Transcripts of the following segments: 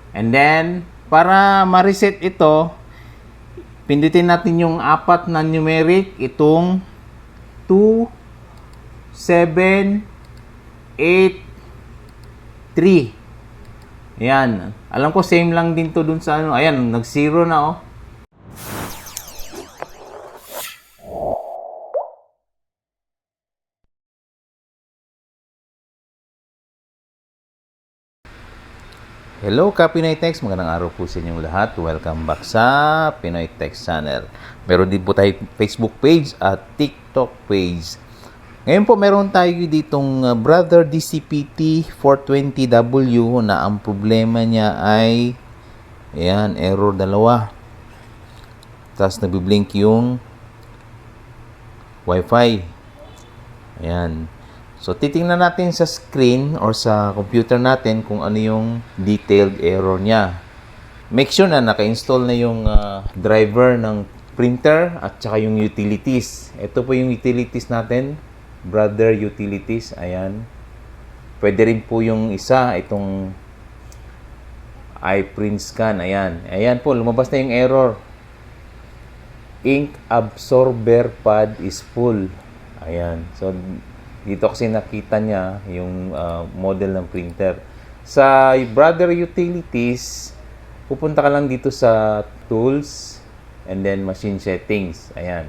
And then, para ma-reset ito, pindutin natin yung apat na numeric, itong 2, 7, 8, 3. Ayan. Alam ko same lang din to dun sa ano. Ayan, nag-0 na oh. Hello ka Pinoy Text, magandang araw po sa inyong lahat. Welcome back sa Pinoy Text Channel. Meron din po tayo Facebook page at TikTok page. Ngayon po meron tayo ditong Brother DCPT 420W na ang problema niya ay ayan, error dalawa. Tapos nabiblink yung Wi-Fi. Ayan. So, titingnan natin sa screen or sa computer natin kung ano yung detailed error niya. Make sure na naka-install na yung driver ng printer at saka yung utilities. Ito po yung utilities natin. Brother Utilities. Ayan. Pwede rin po yung isa, itong iPrint Scan. Ayan. Ayan po, lumabas na yung error. Ink absorber pad is full. Ayan. So, dito kasi nakita niya yung model ng printer. Sa Brother Utilities, pupunta ka lang dito sa Tools and then Machine Settings. Ayan.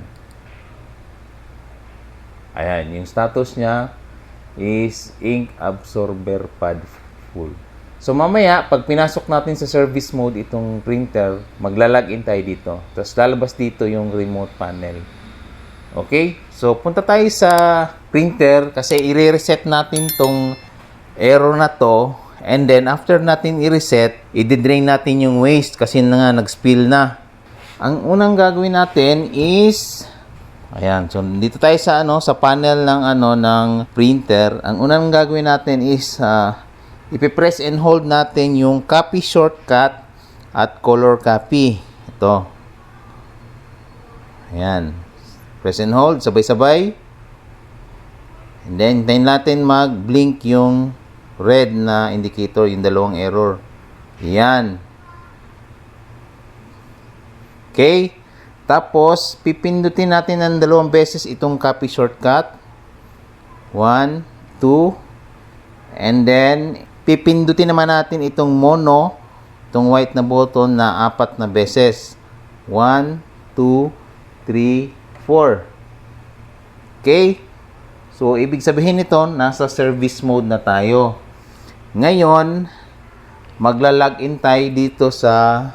Ayan. Yung status niya is Ink Absorber Pad Full. So, mamaya, pag pinasok natin sa service mode itong printer, maglalagin tayo dito. Tapos, lalabas dito yung remote panel. Okay? So, punta tayo sa printer kasi i-reset natin tong error na to. And then, after natin i-reset, i-drain natin yung waste kasi nga nag-spill na. Ang unang gagawin natin is, ayan. So, dito tayo sa, sa panel ng printer. Ang unang gagawin natin is, ipipress and hold natin yung copy shortcut at color copy. Ito. Ayan. Press and hold, sabay-sabay. And then, hintayin natin mag-blink yung red na indicator, yung dalawang error. Yan. Okay. Tapos, pipindutin natin ng dalawang beses itong copy shortcut. 1, 2. And then, pipindutin naman natin itong mono, itong white na button na 4 na beses. 1, 2, 3, 4. Okay? So, ibig sabihin nito, nasa service mode na tayo. Ngayon, magla-login tayo dito sa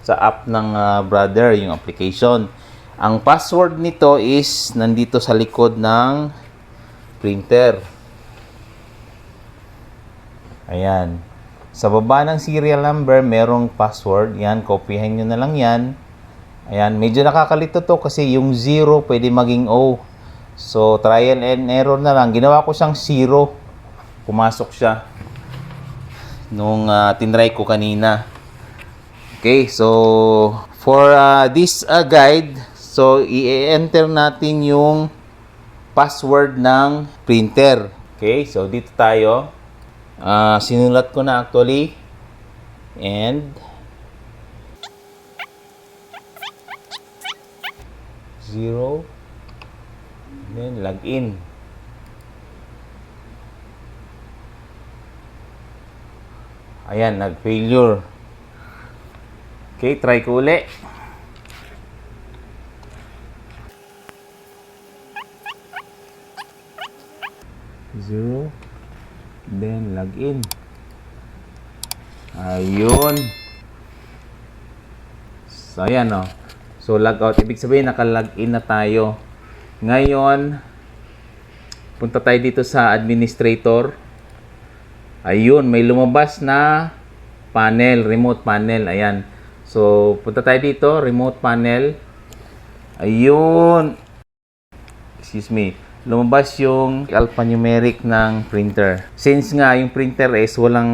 app ng Brother, yung application. Ang password nito is nandito sa likod ng printer. Ayan. Sa baba ng serial number, merong password. Yan, kopyahin nyo na lang yan. Ayan, medyo nakakalito to kasi yung 0 pwede maging O. So, trial and error na lang. Ginawa ko siyang 0. Pumasok siya nung tinry ko kanina. Okay, so for this guide, so i-enter natin yung password ng printer. Okay, so dito tayo. Sinulat ko na actually. And 0, then login. Ayan, nag-failure. Okay, try ko uli. 0, then login. Ayun. So, ayan o. So, logout. Ibig sabihin, naka-login na tayo. Ngayon, punta tayo dito sa administrator. Ayun, may lumabas na panel, remote panel. Ayan. So, punta tayo dito, remote panel. Ayun. Excuse me. Lumabas yung alphanumeric ng printer. Since nga yung printer is walang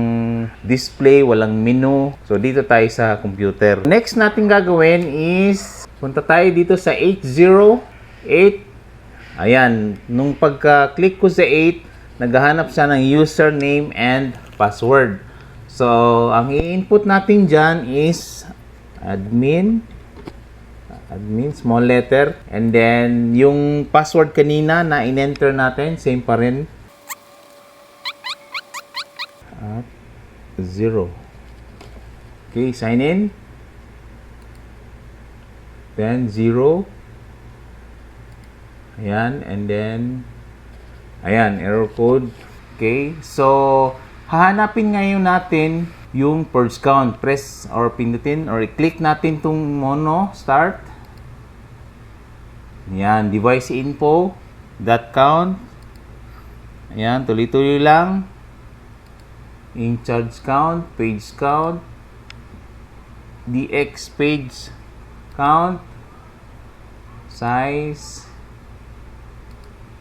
display, walang menu. So, dito tayo sa computer. Next natin gagawin is punta tayo dito sa 808. Ayan. Nung pagka-click ko sa 8, naghahanap siya ng username and password. So, ang i-input natin dyan is admin, small letter, and then yung password kanina na in-enter natin, same pa rin. At 0. Okay, sign in. Then 0. Ayan, and then ayan, error code. Okay, so hahanapin ngayon natin yung purge count. Press or pindutin or i-click natin tong mono start. Ayan, device info dot count. Ayan, tuloy-tuloy lang. In charge count, page count, DX page count, size.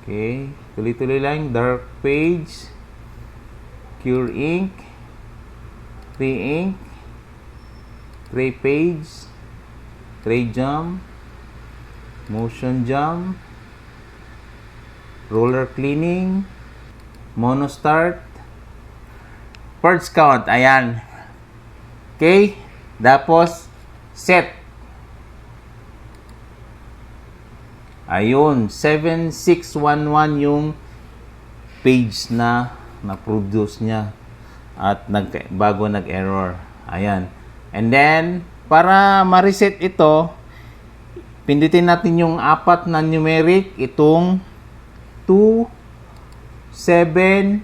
Okay, tuloy-tuloy lang. Dark page, cure ink, tray ink, tray page, tray jump, motion jump, roller cleaning, mono start, purge count. Ayan. Okay, tapos set. Ayun, 7611 yung page na na-produce niya at bago nag-error. Ayan. And then, para ma-reset ito, pindutin natin yung apat na numeric, itong 2, 7,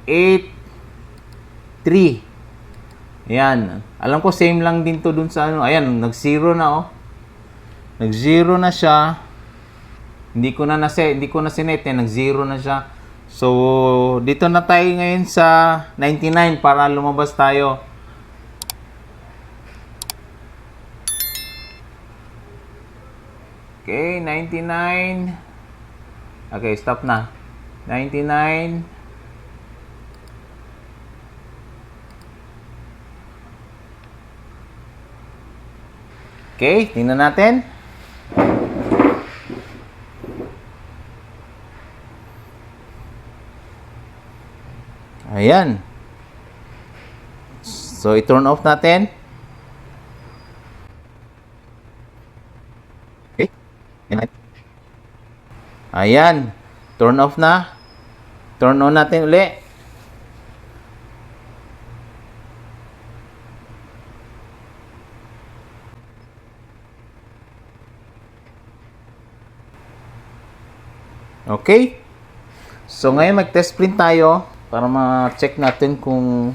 8, 3. Ayan. Alam ko same lang din to dun sa ano. Ayan, nag-0 na oh. Nag-0 na siya. Hindi ko na sinet eh, nag-0 na siya. So, dito na tayo ngayon sa 99 para lumabas tayo. Okay, 99. Okay, stop na. 99. Okay, tingnan natin. Ayan. So, i-turn off natin. Okay. Ayan. Turn off na. Turn on natin uli. Okay. So, ngayon mag-test print tayo para ma-check natin kung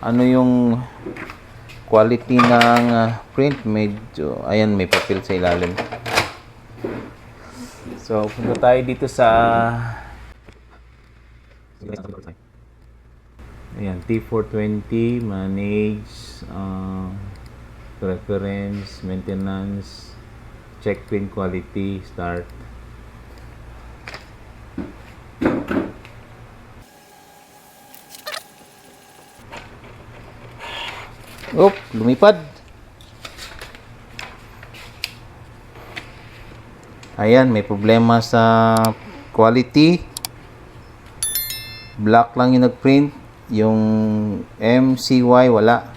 ano yung quality ng print. Medyo, ayan, may papel sa ilalim. So, punta tayo dito sa ayan, T420, manage, preference, maintenance, check print quality, start. Oop, lumipad. Ayan, may problema sa quality. Black lang yung nag-print. Yung MCY wala.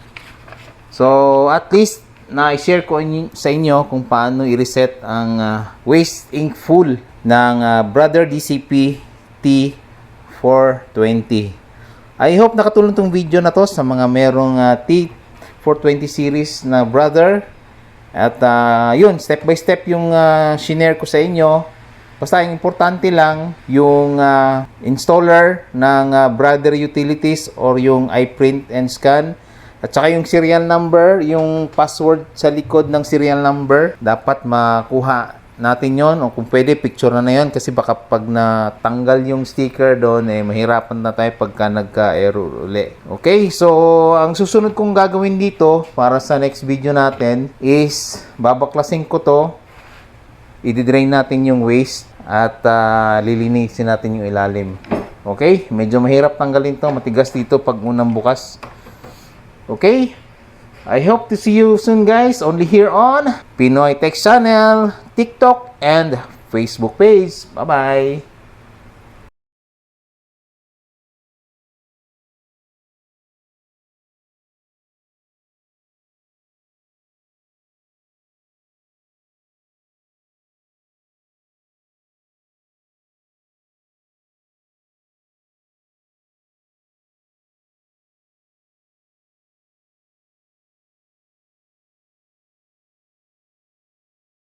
So, at least na-share ko sa inyo kung paano i-reset ang waste ink full ng Brother DCP T420. I hope nakatulong tong video na to sa mga merong T420 series na Brother. At yun, step by step yung shinare ko sa inyo. Basta ang importante lang yung installer ng Brother Utilities or yung iPrint and Scan. At saka yung serial number, yung password sa likod ng serial number, dapat makuha natin yon, o kung pwede picture na yon, kasi baka pag natanggal yung sticker doon mahirapan na tayo pagka nagka-error uli. Okay, so ang susunod kong gagawin dito para sa next video natin is babaklasin ko to, i-drain natin yung waste at lilinisin natin yung ilalim. Okay, medyo mahirap tanggalin to, matigas dito pag unang bukas. Okay, I hope to see you soon guys, only here on Pinoy Tech Channel, TikTok, and Facebook page. Bye-bye!